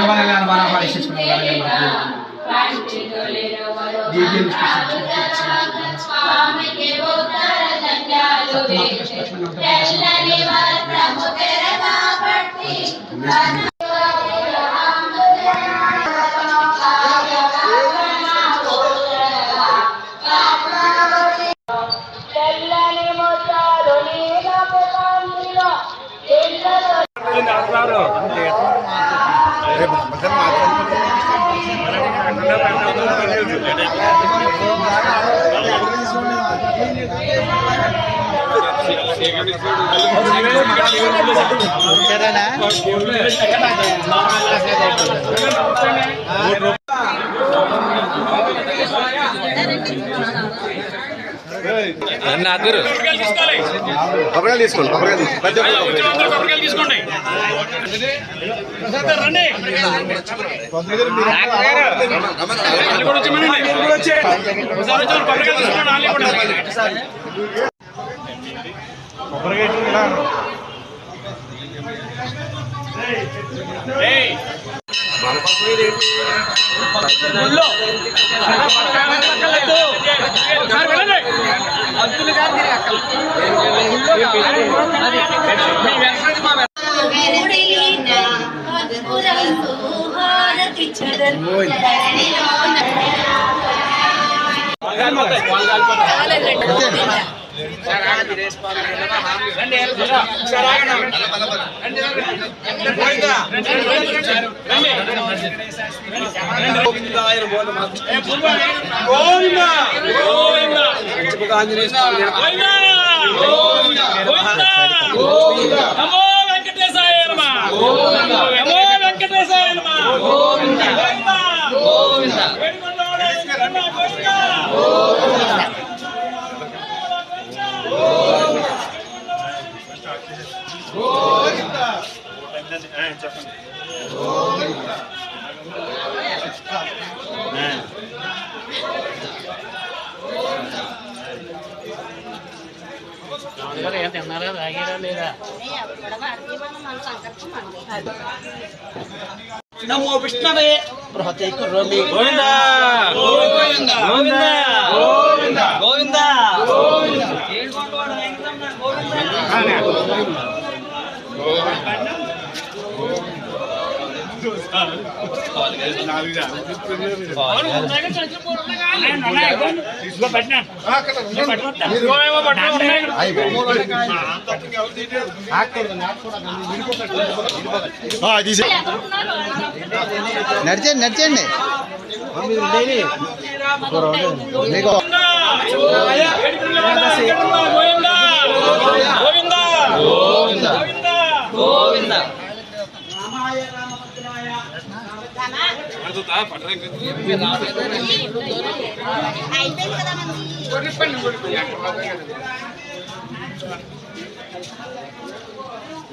Jangan mana Yesus mengalami नमो विष्णवे बृहते करोमि गोविंदा गोविंदा गोविंदा गोविंदा गोविंदा నడిచండి నడిచండి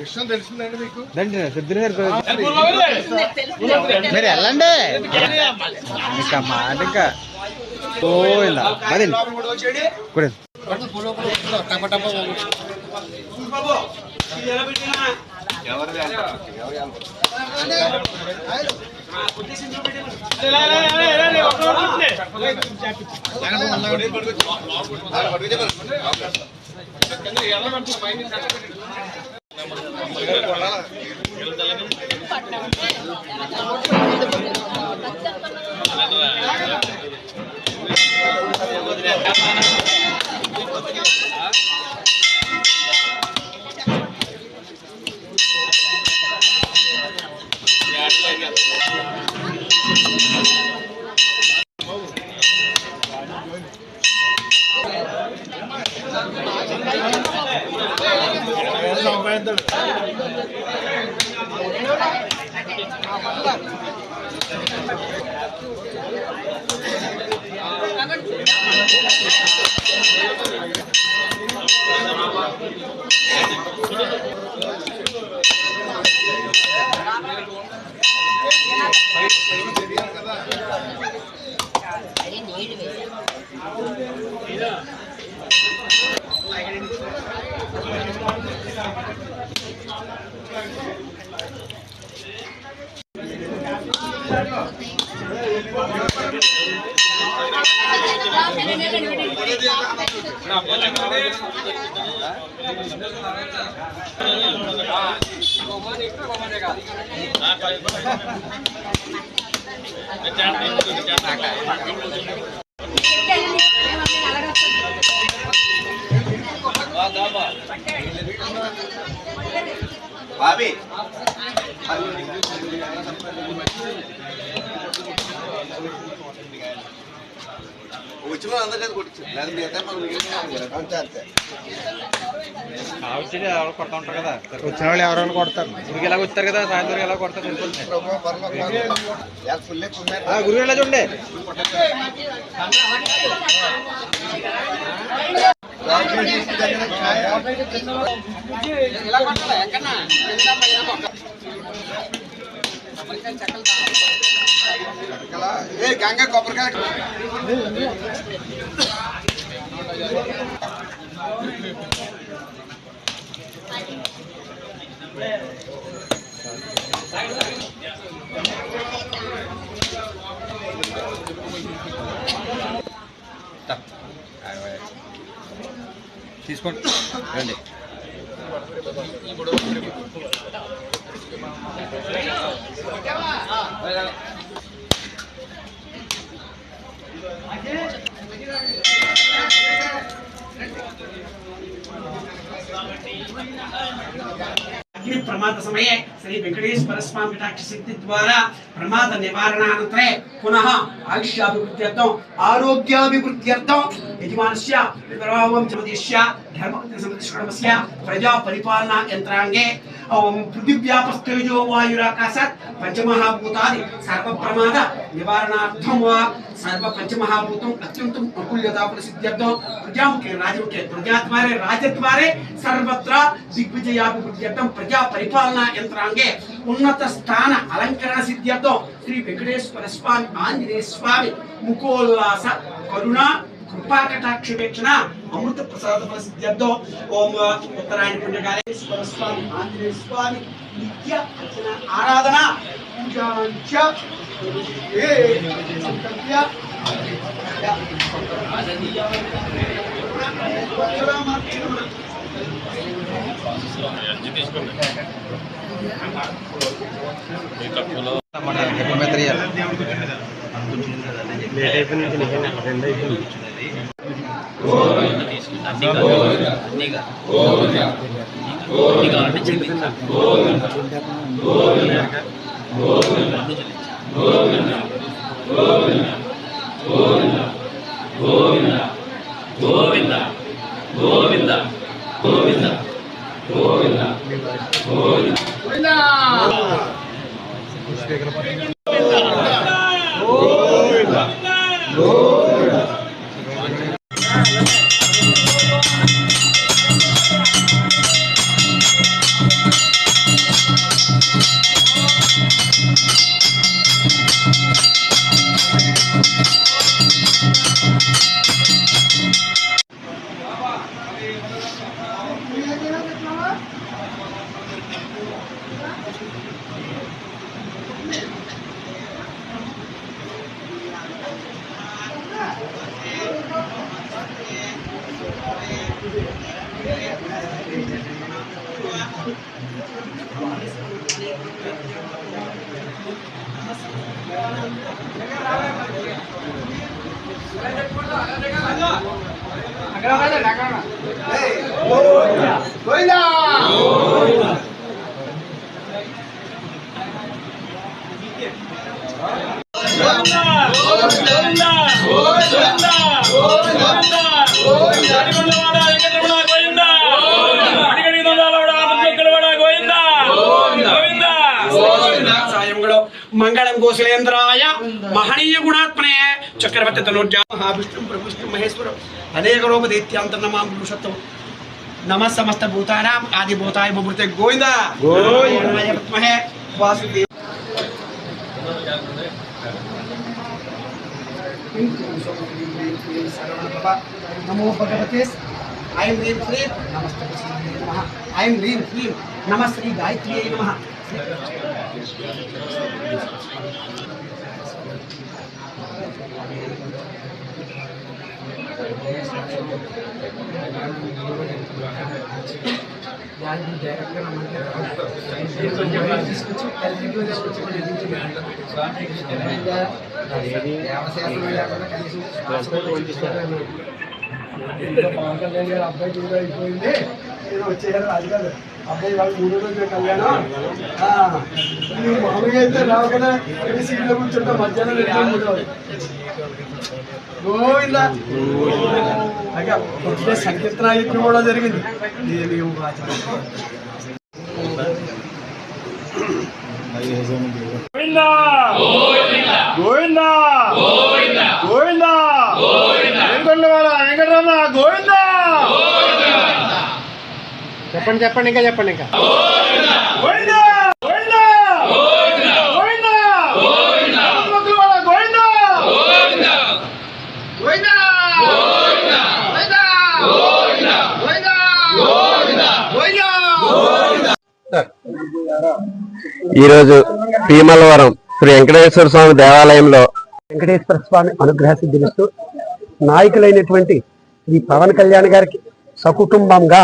విషయం తెలిసిందండి మీకు? మీరు వెళ్ళండి ఇంకా మాట ఇంకా పోయిందా మరి బాబీ వచ్చిన అందరికీ కొట్టించు అంతే అంతే ఎవరు కొడతా ఉంటారు కదా, వచ్చిన వాళ్ళు ఎవరైనా కొడతారు. గురికి ఎలా వచ్చారు కదా, సాయంత్రం ఎలా కొడతారు. గురువు ఎలా చూడండి. గంగా కొబ్బరికాయ తీసుకోండి రండి. अग्नि प्रमाद समये श्री वेंकटेश्वर स्वामी कटाक्ष शक्ति द्वारा प्रमाद निवारणानन्तरे पुनः आयुष्याभिवृद्ध्यर्थं आरोग्याभिवृद्ध्यर्थं यजमानस्य विप्रभावं चमदेश्य धर्मसंरक्षणस्य प्रजा परिपालना यन्त्राङ्गे पृथिव्यापस्थेजो वायुराकाशात् पंचमहाभूतानि सर्व प्रमाद निवारणार्थं वा सर्व पंचमहाभूतम् अत्यन्तम् अनुकूल्यता प्रसिद्ध्यर्थं प्रजामुखे राजमुखे प्रजाद्वारे राजद्वारे सर्वत्र दिग्विजयाभिवृद्ध्यर्थं प्रजा परिपालना यन्त्राङ्गे उन्नत स्थान अलंकरण सिद्ध्यर्थं श्री वेंकटेश्वर स्वामी आंजनेय स्वामी मुखोल्लास करुणा कृपा कटाक्षेक्षण अमृत प्रसाद प्रसिद्ध्यर्थं ओम उत्तरायण पुण्यकालेश्वर स्वामी आंजनेय स्वामी नित्य अर्चना आराधना पूजांच संकल्प्य గోవింద గోవింద గోవింద గోవింద గోవింద मंगलम गोसलेन्द्राय महनीय गुणात्मने चक्रवर्ती तनोज्या महाविष्णु प्रभुष्णु महेश्वर अनेक रूप दैत्यांतर नमाम पुरुषोत्तम नमः समस्त भूतानां आदि भूताय ममृते गोविंद गोविंदाय विद्महे वासुदेव नमो भगवते ऐं ह्रीं क्लीं नमस्ते नमः ऐं ह्रीं क्लीं नमः श्री गायत्र्यै नमः అబ్బాయి కూడా అయిపోయింది, వచ్చేయారు అది కాదు. అబ్బాయి వాళ్ళు 3 రోజులు కళ్యాణం. మామూలుగా అయితే రావు కదా, సీట్లో కూర్చుంటా మధ్యాహ్నం 2 3 గోవిందా. అయ్యా పొద్దునే సంకీర్తనాయత్నం కూడా జరిగింది. గోవిందా గోవిందా గోవిందా వెంకటరమణ వెంకటరమణ గోవిందా. చెప్పండి చెప్పండి ఇంకా చెప్పండి ఇంకా. గోవిందా గోవిందా గోవిందా గోవిందా గోవిందా ఈరోజు పీమలవరం శ్రీ వెంకటేశ్వర స్వామి దేవాలయంలో వెంకటేశ్వర స్వామి అనుగ్రహ సిద్ధిస్తూ నాయకులైనటువంటి శ్రీ పవన్ కళ్యాణ్ గారికి సకుటుంబంగా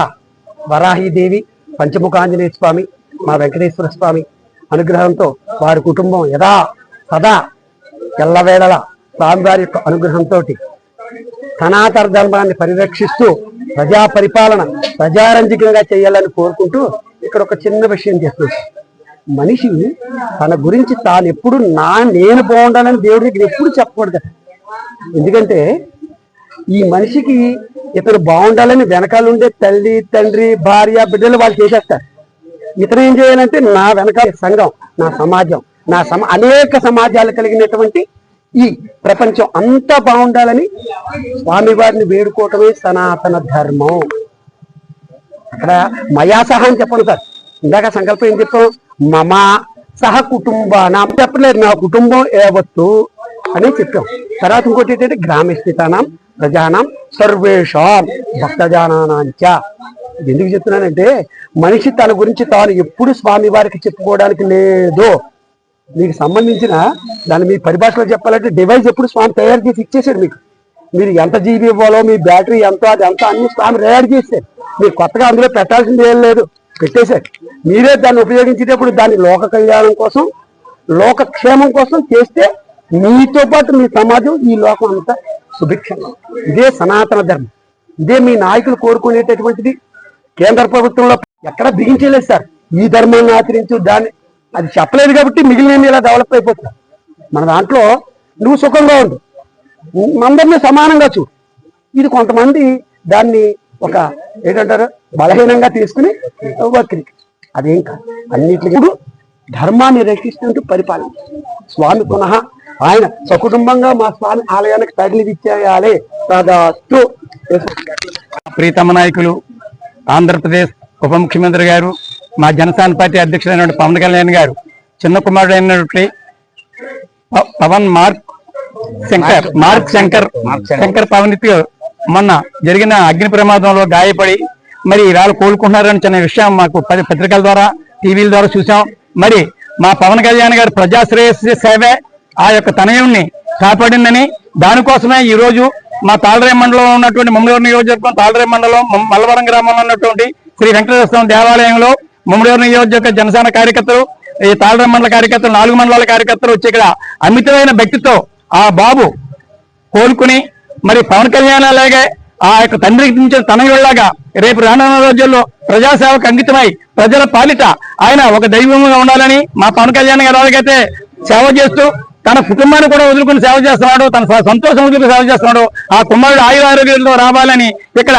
వరాహీదేవి, పంచముఖాంజనేయ స్వామి, మా వెంకటేశ్వర స్వామి అనుగ్రహంతో వారి కుటుంబం యథా సదా ఎల్లవేళల స్వామివారి యొక్క అనుగ్రహంతో సనాతన ధర్మాన్ని పరిరక్షిస్తూ ప్రజా పరిపాలన ప్రజారంజకంగా చేయాలని కోరుకుంటూ ఇక్కడ ఒక చిన్న విషయం చేస్తున్నాను. మనిషి తన గురించి తాను ఎప్పుడు నేను బాగుండాలని దేవుడి దగ్గర ఎప్పుడు చెప్పకూడదు. ఎందుకంటే ఈ మనిషికి ఇతను బాగుండాలని వెనకాల ఉండే తల్లి, తండ్రి, భార్య, బిడ్డలు వాళ్ళు చేసేస్తారు. ఇతను ఏం చేయాలంటే నా వెనకాల సంఘం, నా సమాజం, అనేక సమాజాలు కలిగినటువంటి ఈ ప్రపంచం అంతా బాగుండాలని స్వామివారిని వేడుకోవటమే సనాతన ధర్మం. అక్కడ మయా సహా అని చెప్పండి సార్. ఇందాక సంకల్పం ఏం చెప్పాం? మమ సహ కుటుంబానం చెప్పలేదు, నా కుటుంబం యావత్తు అని చెప్పాం. తర్వాత ఇంకోటి ఏంటంటే గ్రామస్థితానం ప్రజానం సర్వేషాం భక్తజానానాంచ. ఎందుకు చెప్తున్నానంటే మనిషి తన గురించి తాను ఎప్పుడు స్వామి వారికి చెప్పుకోవడానికి లేదు. మీకు సంబంధించిన దాన్ని మీ పరిభాషలో చెప్పాలంటే డివైస్ ఎప్పుడు స్వామి తయారు చేసి ఇచ్చేసాడు మీకు. మీరు ఎంత జీబీ ఇవ్వాలో, మీ బ్యాటరీ ఎంతో, అది ఎంత అన్ని స్వామి తయారు చేశారు. మీరు కొత్తగా అందులో పెట్టాల్సింది ఏం లేదు, పెట్టేశారు. మీరే దాన్ని ఉపయోగించేటప్పుడు దాన్ని లోక కళ్యాణం కోసం, లోక క్షేమం కోసం చేస్తే మీతో పాటు మీ సమాజం, ఈ లోకం అంతా సుభిక్షంగా. ఇదే సనాతన ధర్మం. ఇదే మీ నాయకులు కోరుకునేటటువంటిది. కేంద్ర ప్రభుత్వంలో ఎక్కడ బిగించలేదు సార్, ఈ ధర్మాన్ని ఆచరించు దాన్ని, అది చెప్పలేదు కాబట్టి మిగిలిన ఇలా డెవలప్ అయిపోతున్నారు. మన దాంట్లో నువ్వు సుఖంగా ఉండు, అందరినీ సమానంగా చూడు. ఇది కొంతమంది దాన్ని ఒక ఏంటంటారు బలహీనంగా తీసుకుని వక్రీకరి. అదేం కాదు, అన్నిటికీ ధర్మాన్ని రక్షిస్తుంటూ పరిపాలన. స్వామి పునః ఆయన సకుటుంబంగా మా స్వామి ఆలయానికి తగిలిచ్చేయాలి. తదాస్తు. ప్రీతమ నాయకులు ఆంధ్రప్రదేశ్ ఉప ముఖ్యమంత్రి గారు, మా జనసేన పార్టీ అధ్యక్షుడైనటువంటి పవన్ కళ్యాణ్ గారు చిన్న కుమారుడైనటువంటి శంకర్ పవన్ మొన్న జరిగిన అగ్ని ప్రమాదంలో గాయపడి మరి ఇవాళ కోలుకుంటున్నారని చిన్న విషయం మాకు పత్రికల ద్వారా, టీవీల ద్వారా చూసాం. మరి మా పవన్ కళ్యాణ్ గారు ప్రజాశ్రేయస్సు సేవే ఆ యొక్క తనయుణ్ణి కాపాడిందని, దానికోసమే ఈ రోజు మా తాళరేయ మండలంలో ఉన్నటువంటి ముమ్మడివరం నియోజకవర్గం తాళరేయ మండలం మల్లవరం గ్రామంలో ఉన్నటువంటి శ్రీ వెంకటేశ్వర స్వామి దేవాలయంలో ముమ్మడివరం నియోజకవర్గ జనసేన కార్యకర్తలు, ఈ తాళరేయ మండల కార్యకర్తలు, 4 మండలాల కార్యకర్తలు వచ్చి ఇక్కడ అమితమైన భక్తితో ఆ బాబు కోలుకుని మరి పవన్ కళ్యాణ్ అలాగే ఆ యొక్క తండ్రికి నుంచి తనయుళ్లాగా రేపు రానున్న రోజుల్లో ప్రజాసేవకు అంకితమై ప్రజల పాలిట ఆయన ఒక దైవంగా ఉండాలని మా పవన్ కళ్యాణ్ గారు ఎలాగైతే సేవ చేస్తూ తన కుటుంబాన్ని కూడా వదులుకుని సేవ చేస్తున్నాడు, తన సంతోషం వదులుకుని సేవ చేస్తున్నాడు. ఆ కుమారుడు ఆయురారోగ్యంతో రావాలని ఇక్కడ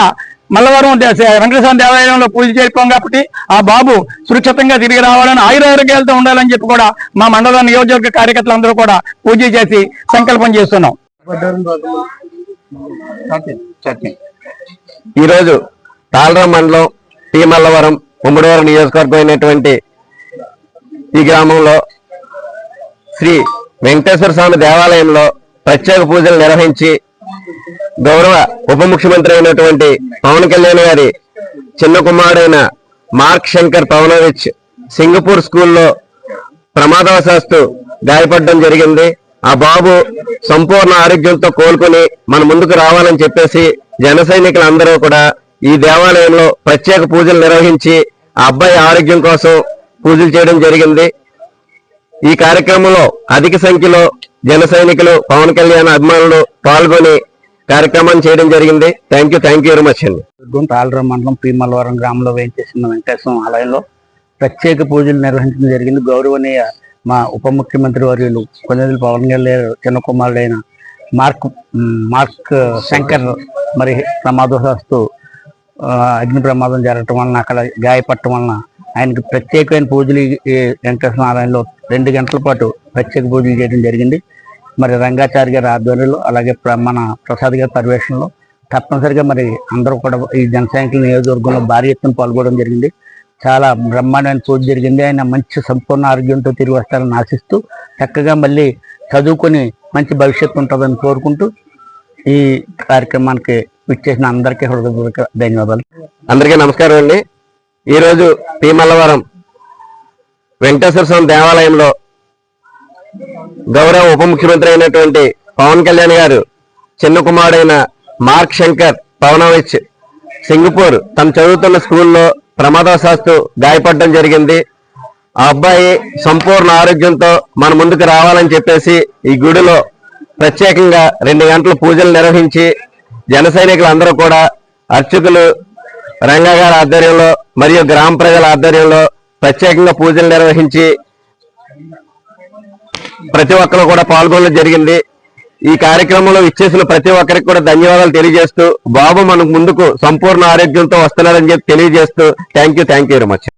మల్లవరం వెంకటేశ్వర దేవాలయంలో పూజ చేయిపోం కాబట్టి ఆ బాబు సురక్షితంగా తిరిగి రావాలని, ఆయురారోగ్యాలతో ఉండాలని చెప్పి కూడా మా మండల నియోజకవర్గ కార్యకర్తలందరూ కూడా పూజ చేసి సంకల్పం చేస్తున్నాం. ఈరోజు తాళరం మండలం టీ మల్లవరం ముమ్మడివరం నియోజకవర్గం అయినటువంటి ఈ గ్రామంలో శ్రీ వెంకటేశ్వర స్వామి దేవాలయంలో ప్రత్యేక పూజలు నిర్వహించి గౌరవ ఉప ముఖ్యమంత్రి అయినటువంటి పవన్ కళ్యాణ్ గారి చిన్న కుమారుడైన మార్క్ శంకర్ పవనోవిచ్ సింగపూర్ స్కూల్లో ప్రమాదవశాత్తు గాయపడడం జరిగింది. ఆ బాబు సంపూర్ణ ఆరోగ్యంతో కోలుకొని మన ముందుకు రావాలని చెప్పేసి జన సైనికులందరూ కూడా ఈ దేవాలయంలో ప్రత్యేక పూజలు నిర్వహించి ఆ అబ్బాయి ఆరోగ్యం కోసం పూజలు చేయడం జరిగింది. ఈ కార్యక్రమంలో అధిక సంఖ్యలో జన సైనికులు, పవన్ కళ్యాణ్ అభిమానులు పాల్గొని కార్యక్రమాన్ని చేయడం జరిగింది. థ్యాంక్ యూ వెరీ మచ్ అండి. తాళరాం మండలం పి మల్లవరం గ్రామంలో వేయించేసిన వెంకటేశ్వర ఆలయంలో ప్రత్యేక పూజలు నిర్వహించడం జరిగింది. గౌరవనీయ మా ఉప ముఖ్యమంత్రి వర్యులు కొన్నేళ్ళ పవన్ కళ్యాణ్ చిన్న కుమారుడైన మార్క్ శంకర్ మరి ప్రమాదవశాత్తు అగ్ని ప్రమాదం జరగటం వలన అక్కడ గాయపడటం వలన ఆయనకి ప్రత్యేకమైన పూజలు ఈ వెంకటేశ్వర ఆలయంలో 2 గంటల పాటు ప్రత్యేక పూజలు చేయడం జరిగింది. మరి రంగాచారి గారి ఆధ్వర్యంలో అలాగే మన ప్రసాద్ గారి పర్యవేక్షణలో తప్పనిసరిగా మరి అందరూ కూడా ఈ జన సైనికుల నియోజకవర్గంలో భారీ ఎత్తున పాల్గొనడం జరిగింది. చాలా బ్రహ్మాండమైన పూజ జరిగింది. ఆయన మంచి సంపూర్ణ ఆరోగ్యంతో తిరిగి వస్తారని ఆశిస్తూ చక్కగా మళ్ళీ చదువుకొని మంచి భవిష్యత్తు ఉంటుందని కోరుకుంటూ ఈ కార్యక్రమానికి విచ్చేసిన అందరికీ హృదయపూర్వక ధన్యవాదాలు. అందరికీ నమస్కారం అండి. ఈరోజు పి మల్లవరం వెంకటేశ్వర స్వామి దేవాలయంలో గౌరవ ఉప ముఖ్యమంత్రి అయినటువంటి పవన్ కళ్యాణ్ గారు చిన్న కుమారుడైన మార్క్ శంకర్ పవనవిచ్ సింగపూర్ తను చదువుతున్న స్కూల్లో ప్రమాదవశాత్తు గాయపడడం జరిగింది. ఆ అబ్బాయి సంపూర్ణ ఆరోగ్యంతో మన ముందుకు రావాలని చెప్పేసి ఈ గుడిలో ప్రత్యేకంగా 2 గంటల పూజలు నిర్వహించి జన సైనికులందరూ కూడా అర్చకులు రంగా గారి ఆధ్వర్యంలో మరియు గ్రామ ప్రజల ఆధ్వర్యంలో ప్రత్యేకంగా పూజలు నిర్వహించి ప్రతి ఒక్కరు కూడా పాల్గొనడం జరిగింది. ఈ కార్యక్రమంలో ఇచ్చేసిన ప్రతి ఒక్కరికి కూడా ధన్యవాదాలు తెలియజేస్తూ బాబు మనకు ముందుకు సంపూర్ణ ఆరోగ్యంతో వస్తున్నారని చెప్పి తెలియజేస్తూ థ్యాంక్ యూ వెరీ మచ్.